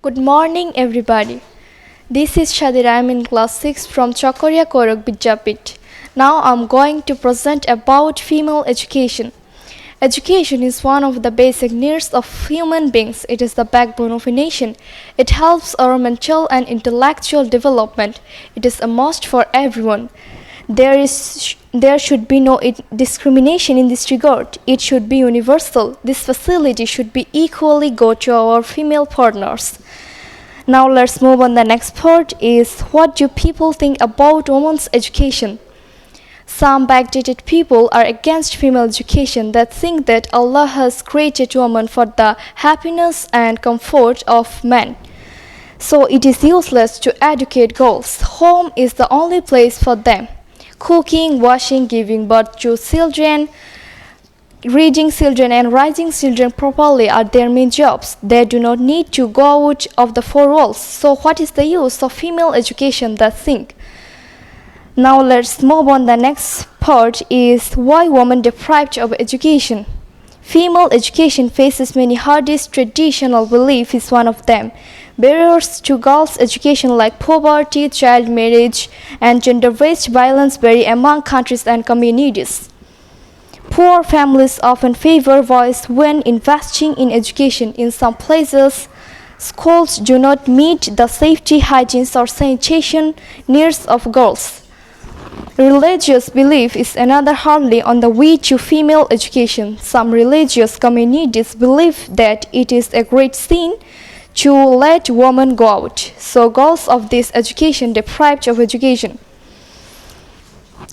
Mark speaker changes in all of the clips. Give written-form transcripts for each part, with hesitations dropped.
Speaker 1: Good morning, everybody. This is Shadira. I am in class 6 from Chakoria Korok Vidyapit. Now I am going to present about female education. Education is one of the basic needs of human beings. It is the backbone of a nation. It helps our mental and intellectual development. It is a must for everyone. There should be no discrimination in this regard. It should be universal. This facility should be equally go to our female partners. Now let's move on. The next part is, what do people think about women's education? Some backdated people are against female education that think that Allah has created women for the happiness and comfort of men. So it is useless to educate girls. Home is the only place for them. Cooking, washing, giving birth to children, reading children and raising children properly are their main jobs. They do not need to go out of the four walls. So what is the use of female education, that thing? Now let's move on. The next part is, why women deprived of education? Female education faces many hurdles. Traditional belief is one of them. Barriers to girls' education like poverty, child marriage, and gender-based violence vary among countries and communities. Poor families often favor boys when investing in education. In some places, schools do not meet the safety, hygiene, or sanitation needs of girls. Religious belief is another hurdle on the way to female education. Some religious communities believe that it is a great sin to let women go out. So girls of this education deprived of education.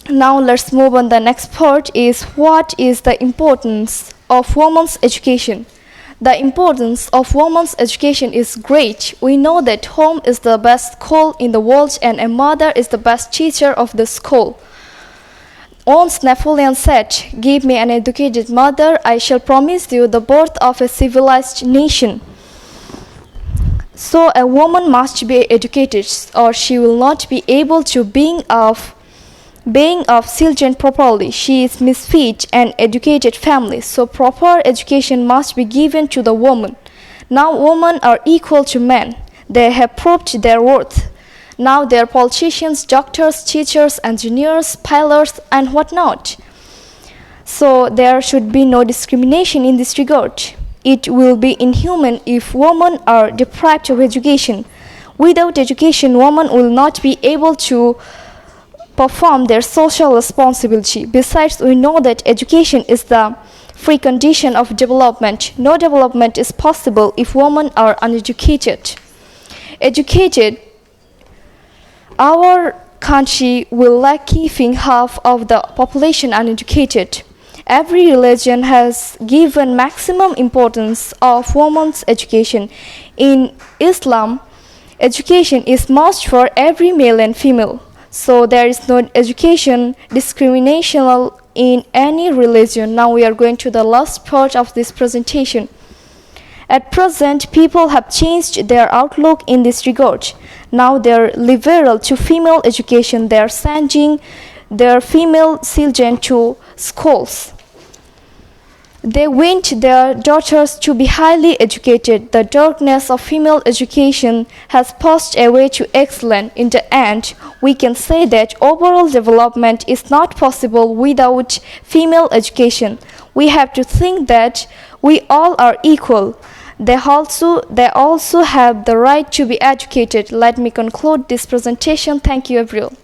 Speaker 1: Now let's move on. The next part is, what is the importance of women's education? The importance of women's education is great. We know that home is the best school in the world and a mother is the best teacher of the school. Once Napoleon said, "Give me an educated mother, I shall promise you the birth of a civilized nation." So a woman must be educated or she will not be able to bring up children properly. She is misfit an educated family, so proper education must be given to the woman. Now women are equal to men. They have proved their worth. Now they are politicians, doctors, teachers, engineers, pilots, and whatnot. So there should be no discrimination in this regard. It will be inhuman if women are deprived of education. Without education, women will not be able to perform their social responsibility. Besides, we know that education is the precondition of development. No development is possible if women are uneducated. Our country will lack, keeping half of the population uneducated. Every religion has given maximum importance of women's education. In Islam, education is must for every male and female. So there is no education discrimination in any religion. Now we are going to the last part of this presentation. At present, people have changed their outlook in this regard. Now they are liberal to female education. They are sending their female children to schools. They want their daughters to be highly educated. The darkness of female education has passed away to excellence. In the end, we can say that overall development is not possible without female education. We have to think that we all are equal. They also have the right to be educated. Let me conclude this presentation. Thank you, everyone.